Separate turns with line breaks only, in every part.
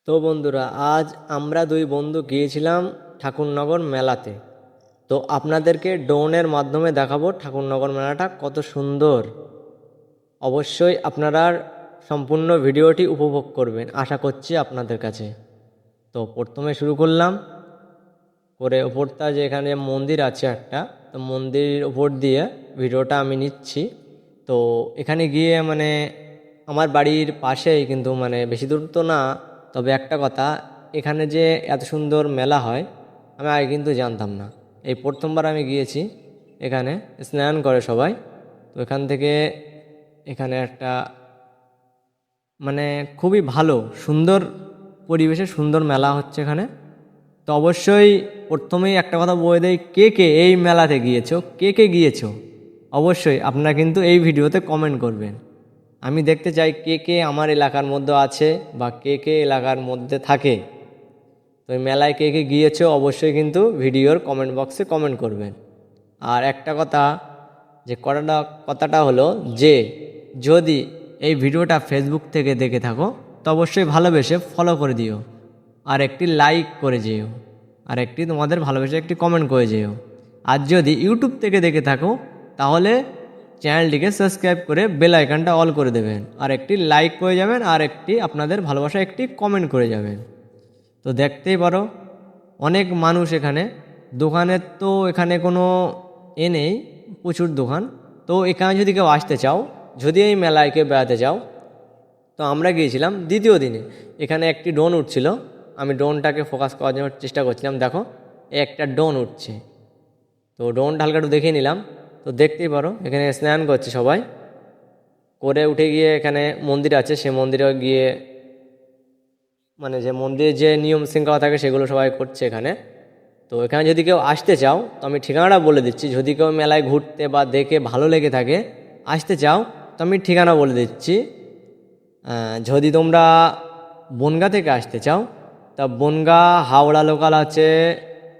তো বন্ধুরা, আজ আমরা দুই বন্ধু গিয়েছিলাম ঠাকুরনগর মেলাতে। তো আপনাদেরকে ড্রোনের মাধ্যমে দেখাবো ঠাকুরনগর মেলাটা কত সুন্দর। অবশ্যই আপনারা সম্পূর্ণ ভিডিওটি উপভোগ করবেন, আশা করছি আপনাদের কাছে। তো প্রথমে শুরু করলাম করে ওপরটা, যে এখানে মন্দির আছে একটা, তো মন্দিরের ওপর দিয়ে ভিডিওটা আমি নিচ্ছি। তো এখানে গিয়ে আমার বাড়ির পাশেই, কিন্তু বেশি দূর তো না। তবে একটা কথা, এখানে যে এত সুন্দর মেলা হয় আমি আগে কিন্তু জানতাম না। এই প্রথমবার আমি গিয়েছি। এখানে স্নান করে সবাই। তো এখান থেকে এখানে একটা খুবই ভালো সুন্দর পরিবেশে সুন্দর মেলা হচ্ছে এখানে। তো অবশ্যই প্রথমেই একটা কথা বলে দেই, কে কে এই মেলাতে গিয়েছো, কে কে গিয়েছো, অবশ্যই আপনারা কিন্তু এই ভিডিওতে কমেন্ট করবেন। আমি দেখতে চাই কে কে আমার এলাকার মধ্যে আছে বা কে কে এলাকার মধ্যে থাকে। তো এই মেলায় কে কে গিয়েছো অবশ্যই কিন্তু ভিডিওর কমেন্ট বক্সে কমেন্ট করবেন। আর একটা কথা, যে কথাটা হলো যে যদি এই ভিডিওটা ফেসবুক থেকে দেখে থাকো তো অবশ্যই ভালোবেসে ফলো করে দিও, আর একটি লাইক করে যেও, আর একটি তোমাদের ভালোবেসে একটি কমেন্ট করে যেও। আর যদি ইউটিউব থেকে দেখে থাকো তাহলে চ্যানেলটিকে সাবস্ক্রাইব করে বেল আইকনটা অল করে দেবেন, আর একটি লাইক করে যাবেন, আর একটি আপনাদের ভালোবাসা একটি কমেন্ট করে যাবেন। তো দেখতেই পারো অনেক মানুষ এখানে। দোকানের তো এখানে কোনো নেই, প্রচুর দোকান। তো এখানে যদি কেউ আসতে চাও, যদি এই মেলায় কেউ বেড়াতে চাও, তো আমরা গিয়েছিলাম দ্বিতীয় দিনে। এখানে একটি ড্রোন উঠছিল, আমি ড্রোনটাকে ফোকাস করার জন্য চেষ্টা করছিলাম। দেখো, একটা ড্রোন উঠছে। তো ড্রোনটা হালকা একটু দেখে নিলাম। তো দেখতেই পারো এখানে স্নান করছে সবাই। করে উঠে গিয়ে এখানে মন্দির আছে, সে মন্দিরে গিয়ে যে মন্দিরে যে নিয়ম শৃঙ্খলা থাকে সেগুলো সবাই করছে এখানে। তো এখানে যদি কেউ আসতে চাও তো আমি ঠিকানাটা বলে দিচ্ছি। যদি কেউ মেলায় ঘুরতে বা দেখে ভালো লেগে থাকে, আসতে চাও, তো আমি ঠিকানা বলে দিচ্ছি। যদি তোমরা বনগাঁ থেকে আসতে চাও, তা বনগাঁ হাওড়া লোকাল আছে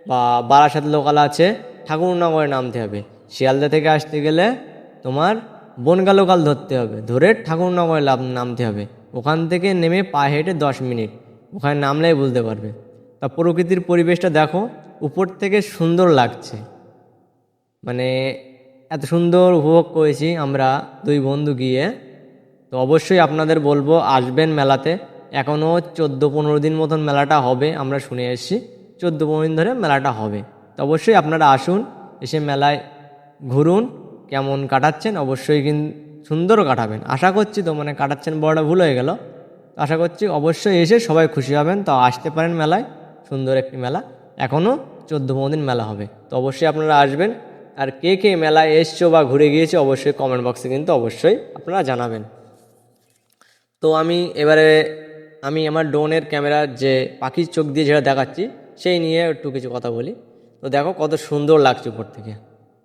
বা বারাসাত লোকাল আছে, ঠাকুরনগরে নামতে হবে। শিয়ালদা থেকে আসতে গেলে তোমার বনগাঁ লোকাল ধরতে হবে, ধরে ঠাকুরনগরে নামতে হবে। ওখান থেকে নেমে পায়ে হেঁটে 10 মিনিট, ওখানে নামলেই বুঝতে পারবে। তা প্রকৃতির পরিবেশটা দেখো, উপর থেকে সুন্দর লাগছে। এত সুন্দর উপভোগ করেছি আমরা দুই বন্ধু গিয়ে। তো অবশ্যই আপনাদের বলবো আসবেন মেলাতে। এখনও 14-15 দিন মতন মেলাটা হবে, আমরা শুনে এসেছি 14-15 দিন ধরে মেলাটা হবে। তো অবশ্যই আপনারা আসুন, এসে মেলায় ঘুরুন। কেমন কাটাচ্ছেন অবশ্যই কিন্তু সুন্দরও কাটাবেন আশা করছি। তো কাটাচ্ছেন বড়টা ভুল হয়ে গেল। তো আশা করছি অবশ্যই এসে সবাই খুশি হবেন। তো আসতে পারেন মেলায়, সুন্দর একটি মেলা। এখনও 14-15 দিন মেলা হবে, তো অবশ্যই আপনারা আসবেন। আর কে কে মেলায় এসছো বা ঘুরে গিয়েছে অবশ্যই কমেন্ট বক্সে কিন্তু অবশ্যই আপনারা জানাবেন। তো আমি আমার ড্রোনের ক্যামেরার যে পাখির চোখ দিয়ে যেটা দেখাচ্ছি সেই নিয়ে একটু কিছু কথা বলি। তো দেখো কত সুন্দর লাগছে উপর থেকে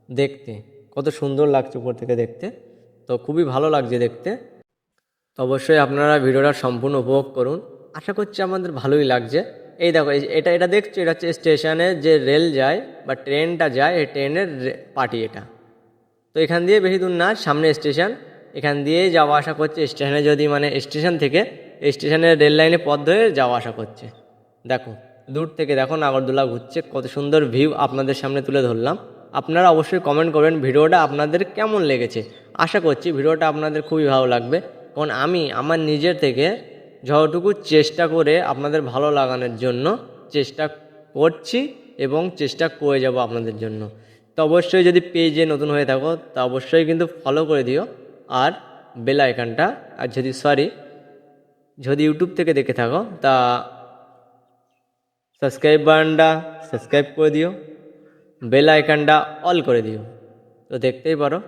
দেখতে, কত সুন্দর লাগছে উপর থেকে দেখতে। তো খুবই ভালো লাগছে দেখতে। তো অবশ্যই আপনারা ভিডিওটা সম্পূর্ণ উপভোগ করুন, আশা করছি আমাদের ভালোই লাগছে। এই দেখো, এটা এটা দেখছো, এটা হচ্ছে স্টেশনে যে রেল যায় বা ট্রেনটা যায়, এই ট্রেনের পার্টি এটা। তো এখান দিয়ে বেশি দূর না, সামনে স্টেশন, এখান দিয়েই যাওয়া আসা করছে স্টেশনে। যদি স্টেশন থেকে স্টেশনের রেল লাইনে পথ ধরে যাওয়া আসা করছে। দেখো দূর থেকে দেখো নাগরদোলা ঘুরছে, কত সুন্দর ভিউ আপনাদের সামনে তুলে ধরলাম। আপনারা অবশ্যই কমেন্ট করবেন ভিডিওটা আপনাদের কেমন লেগেছে। আশা করছি ভিডিওটা আপনাদের খুবই ভালো লাগবে, কারণ আমি আমার নিজের থেকে যতটুকু চেষ্টা করে আপনাদের ভালো লাগানোর জন্য চেষ্টা করছি এবং চেষ্টা করে যাব আপনাদের জন্য। তো অবশ্যই যদি পেজে নতুন হয়ে থাকো তা অবশ্যই কিন্তু ফলো করে দিও, আর বেল আইকনটা, আর যদি ইউটিউব থেকে দেখে থাকো তা সাবস্ক্রাইব বাটনটা সাবস্ক্রাইব করে দিও, বেল আইকনটা অল করে দিও। তো দেখতেই পারো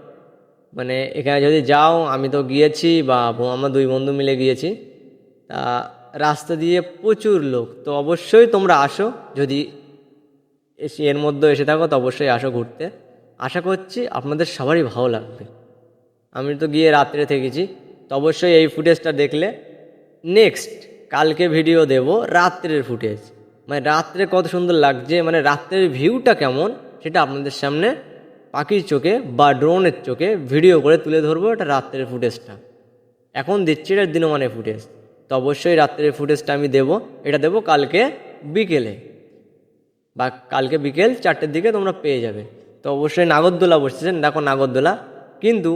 এখানে যদি যাও, আমি তো গিয়েছি বা আমরা দুই বন্ধু মিলে গিয়েছি, তা রাস্তা দিয়ে প্রচুর লোক। তো অবশ্যই তোমরা আসো, যদি এর মধ্যে এসে থাকো তো অবশ্যই আসো ঘুরতে। আশা করছি আপনাদের সবারই ভালো লাগবে। আমি তো গিয়ে রাত্রে থেকেছি, তো অবশ্যই এই ফুটেজটা দেখলে নেক্সট কালকে ভিডিও দেব রাত্রের ফুটেজ। রাত্রে কত সুন্দর লাগছে, রাত্রের ভিউটা কেমন সেটা আপনাদের সামনে পাখির চোখে বা ড্রোনের চোখে ভিডিও করে তুলে ধরবো। এটা রাত্রের ফুটেজটা এখন দিচ্ছি, এটা দিনমানের ফুটেজ। তো তো অবশ্যই রাত্রের ফুটেজটা আমি দেবো, এটা দেবো কালকে বিকেলে বা কালকে বিকেল 4টের দিকে তোমরা পেয়ে যাবে। তো অবশ্যই নাগরদোলা বসেছেন, দেখো নাগরদোলা, কিন্তু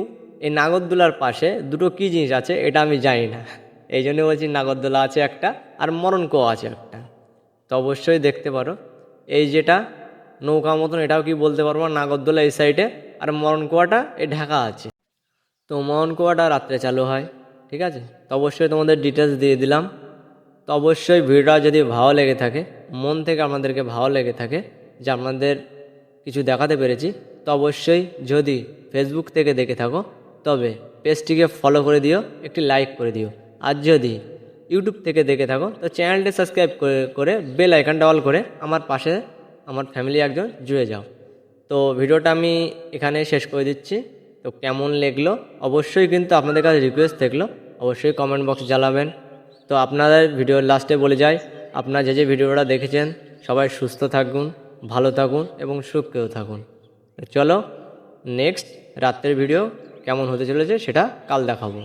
এই নাগরদোলার পাশে দুটো কী জিনিস আছে এটা আমি জানি না, এই জন্য বলছি নাগরদোলা আছে একটা আর মরণকুয়া আছে একটা। তো অবশ্যই দেখতে পারো, এই যেটা নৌকা মতন এটাও কি বলতে পারবো না, নাগরদোলা এই সাইডে আর মরণকুয়াটা এই ঢাকা আছে। তো মরণকুয়াটা রাত্রে চালু হয়, ঠিক আছে। তো অবশ্যই তোমাদের ডিটেলস দিয়ে দিলাম। তো অবশ্যই ভিডিওটা যদি ভালো লেগে থাকে, মন থেকে আপনাদেরকে ভালো লেগে থাকে যে আপনাদের কিছু দেখাতে পেরেছি, তো অবশ্যই যদি ফেসবুক থেকে দেখে থাকো তবে পেজটিকে ফলো করে দিও, একটি লাইক করে দিও। আর যদি ইউটিউব থেকে দেখে থাকো তো চ্যানেলটি সাবস্ক্রাইব করে বেল আইকনটা অল করে আমার পাশে আমার ফ্যামিলি একজন জুড়ে যাও। তো ভিডিওটা আমি এখানে শেষ করে দিচ্ছি। তো কেমন লাগলো অবশ্যই কিন্তু আপনাদের কাছে রিকোয়েস্ট থাকলো, অবশ্যই কমেন্ট বক্স জ্বালাবেন। তো আপনাদের ভিডিওর লাস্টে বলে যাই, আপনারা যে ভিডিওটা দেখেছেন সবাই সুস্থ থাকুন, ভালো থাকুন এবং সুখেও থাকুন। চলো নেক্সট রাত্রের ভিডিও কেমন হতে চলেছে সেটা কাল দেখাবো।